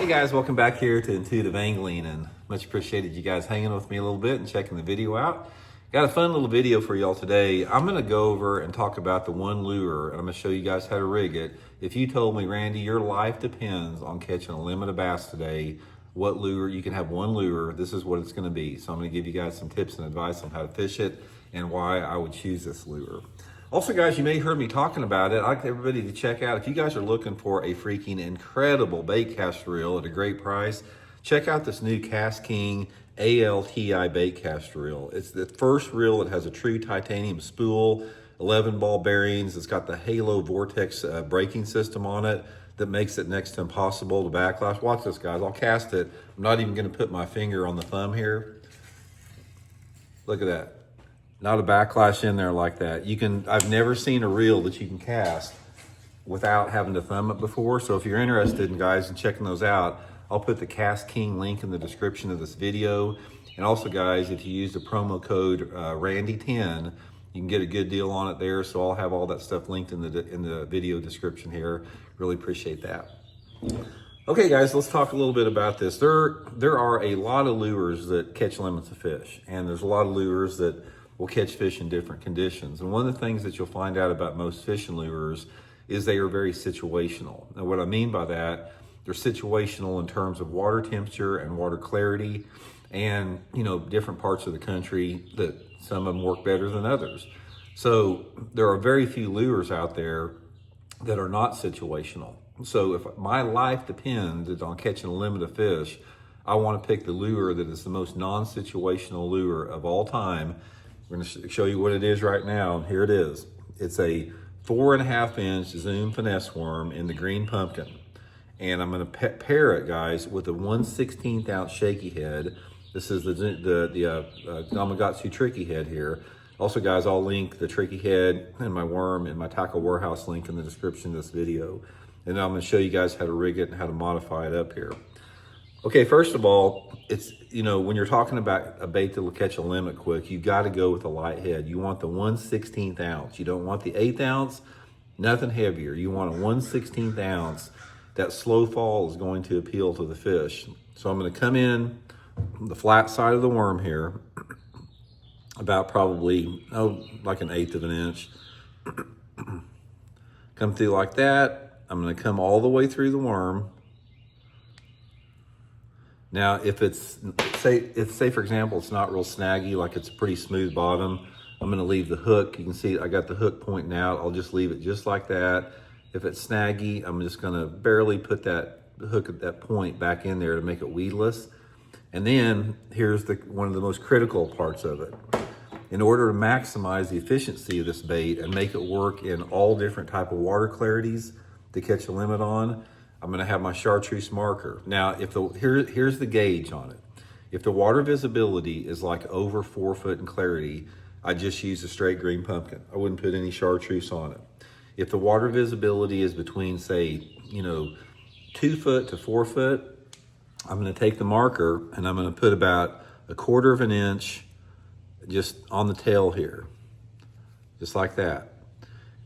Hey guys, welcome back here to Intuitive Angling, and much appreciated you guys hanging with me a little bit and checking the video out. Got a fun little video for y'all today. I'm gonna go over and talk about the one lure, and I'm gonna show you guys how to rig it. If you told me, Randy, your life depends on catching a limit of bass today, what lure, you can have one lure, this is what it's gonna be. So I'm gonna give you guys some tips and advice on how to fish it and why I would choose this lure. Also, guys, you may have heard me talking about it. I'd like everybody to check out, if you guys are looking for a freaking incredible bait cast reel at a great price, check out this new Cast King ALTI bait cast reel. It's the first reel that has a true titanium spool, 11 ball bearings. It's got the Halo Vortex braking system on it that makes it next to impossible to backlash. Watch this, guys. I'll cast it. I'm not even going to put my finger on the thumb here. Look at that. Not a backlash in there like that. I've never seen a reel that you can cast without having to thumb it before. So if you're interested in guys and checking those out, I'll put the Cast King link in the description of this video. And also guys, if you use the promo code Randy10, you can get a good deal on it there. So I'll have all that stuff linked in the video description here. Really appreciate that. Okay guys, let's talk a little bit about this. There are a lot of lures that catch limits of fish, and there's a lot of lures that will catch fish in different conditions. And one of the things that you'll find out about most fishing lures is they are very situational. Now what I mean by that, they're situational in terms of water temperature and water clarity, and different parts of the country that some of them work better than others. So there are very few lures out there that are not situational. So if my life depends on catching a limit of fish, I want to pick the lure that is the most non-situational lure of all time. We're going to show you what it is right now. Here it is. It's a 4.5 inch Zoom Finesse worm in the green pumpkin. And I'm going to pair it, guys, with a 1/16 ounce shaky head. This is the Gamakatsu tricky head here. Also, guys, I'll link the tricky head and my worm and my tackle warehouse link in the description of this video. And I'm going to show you guys how to rig it and how to modify it up here. Okay, first of all, it's, when you're talking about a bait that will catch a limit quick, you got to go with a light head. You want the 1/16 ounce. You don't want the 1/8 ounce, nothing heavier. You want a 1/16 ounce. That slow fall is going to appeal to the fish. So I'm going to come in the flat side of the worm here, about probably, like 1/8 of an inch. Come through like that. I'm going to come all the way through the worm. Now, if it's, say for example, it's not real snaggy, like it's a pretty smooth bottom, I'm going to leave the hook. You can see I got the hook pointing out. I'll just leave it just like that. If it's snaggy, I'm just going to barely put the hook at that point back in there to make it weedless. And then here's one of the most critical parts of it. In order to maximize the efficiency of this bait and make it work in all different type of water clarities to catch a limit on, I'm going to have my chartreuse marker. Now, here's the gauge on it. If the water visibility is like over 4 foot in clarity, I just use a straight green pumpkin. I wouldn't put any chartreuse on it. If the water visibility is between, say, 2 foot to 4 foot, I'm going to take the marker and I'm going to put about 1/4 of an inch just on the tail here, just like that.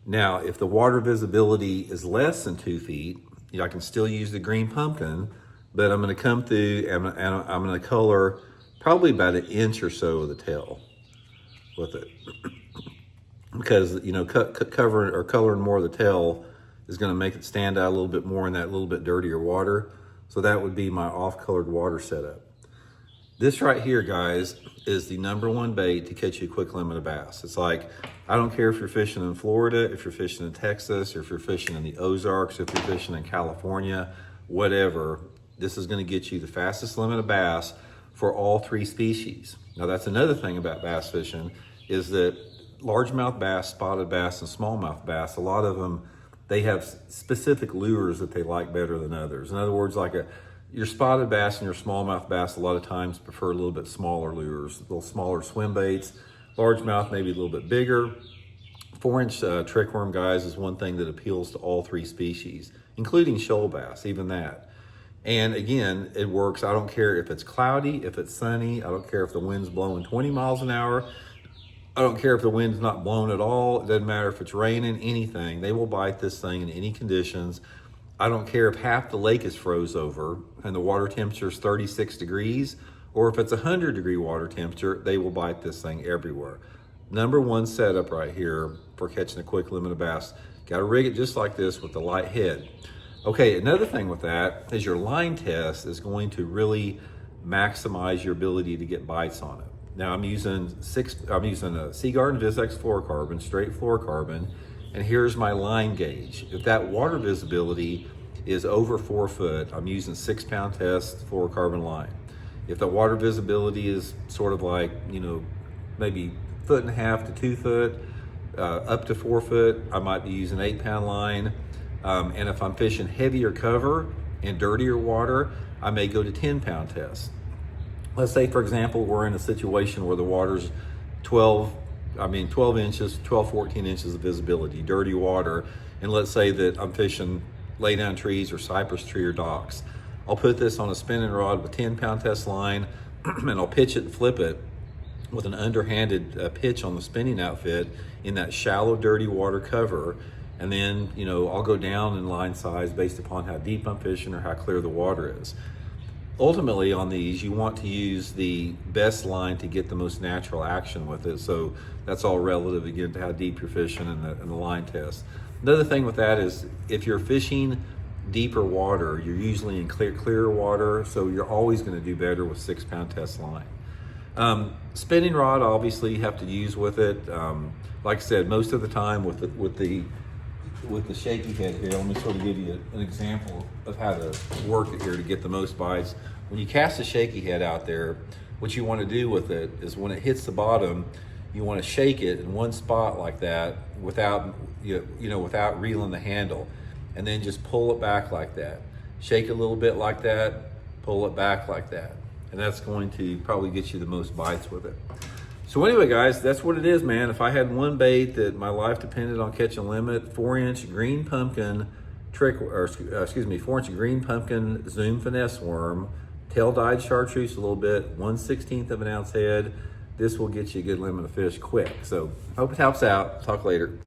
Now, if the water visibility is less than 2 feet, I can still use the green pumpkin, but I'm going to come through and I'm going to color probably about 1 inch or so of the tail with it. Because, covering or coloring more of the tail is going to make it stand out a little bit more in that little bit dirtier water. So that would be my off-colored water setup. This right here, guys, is the #1 bait to catch you a quick limit of bass. It's like, I don't care if you're fishing in Florida, if you're fishing in Texas, or if you're fishing in the Ozarks, if you're fishing in California, whatever, this is going to get you the fastest limit of bass for all 3 species. Now, that's another thing about bass fishing, is that largemouth bass, spotted bass, and smallmouth bass, a lot of them, they have specific lures that they like better than others. In other words, like your spotted bass and your smallmouth bass a lot of times prefer a little bit smaller lures, a little smaller swim baits. Largemouth maybe a little bit bigger. 4-inch trickworm, guys, is one thing that appeals to all 3 species, including shoal bass, even that. And again, it works. I don't care if it's cloudy, if it's sunny. I don't care if the wind's blowing 20 miles an hour. I don't care if the wind's not blowing at all. It doesn't matter if it's raining, anything. They will bite this thing in any conditions. I don't care if half the lake is froze over and the water temperature is 36 degrees, or if it's 100-degree water temperature, they will bite this thing everywhere. Number one setup right here for catching a quick limit of bass. Got to rig it just like this with the light head. Okay, another thing with that is your line test is going to really maximize your ability to get bites on it. Now I'm using a Sea Garden VisX fluorocarbon, straight fluorocarbon, and here's my line gauge. If that water visibility is over 4 foot, I'm using 6-pound test fluorocarbon line. If the water visibility is sort of like, maybe 1.5 to 2 foot, up to 4 foot, I might be using 8-pound line. And if I'm fishing heavier cover and dirtier water, I may go to 10-pound test. Let's say, for example, we're in a situation where the water's 12 inches, 14 inches of visibility, dirty water. And let's say that I'm fishing lay down trees or cypress tree or docks. I'll put this on a spinning rod with 10-pound test line and I'll pitch it and flip it with an underhanded pitch on the spinning outfit in that shallow, dirty water cover. And then, I'll go down in line size based upon how deep I'm fishing or how clear the water is. Ultimately on these, you want to use the best line to get the most natural action with it. So that's all relative again to how deep you're fishing and the line test. Another thing with that is if you're fishing deeper water, you're usually in clearer water, so you're always going to do better with 6-pound test line. Spinning rod, obviously you have to use with it. Like I said, most of the time with the shaky head here, let me sort of give you an example of how to work it here to get the most bites. When you cast a shaky head out there, what you want to do with it is when it hits the bottom, you want to shake it in one spot like that without without reeling the handle, and then just pull it back like that. Shake it a little bit like that, pull it back like that, and that's going to probably get you the most bites with it. So anyway, guys, that's what it is, man. If I had one bait that my life depended on catching limit, 4-inch green pumpkin 4-inch green pumpkin Zoom finesse worm, tail dyed chartreuse a little bit, 1/16 of an ounce head. This will get you a good limit of fish quick. So hope it helps out. Talk later.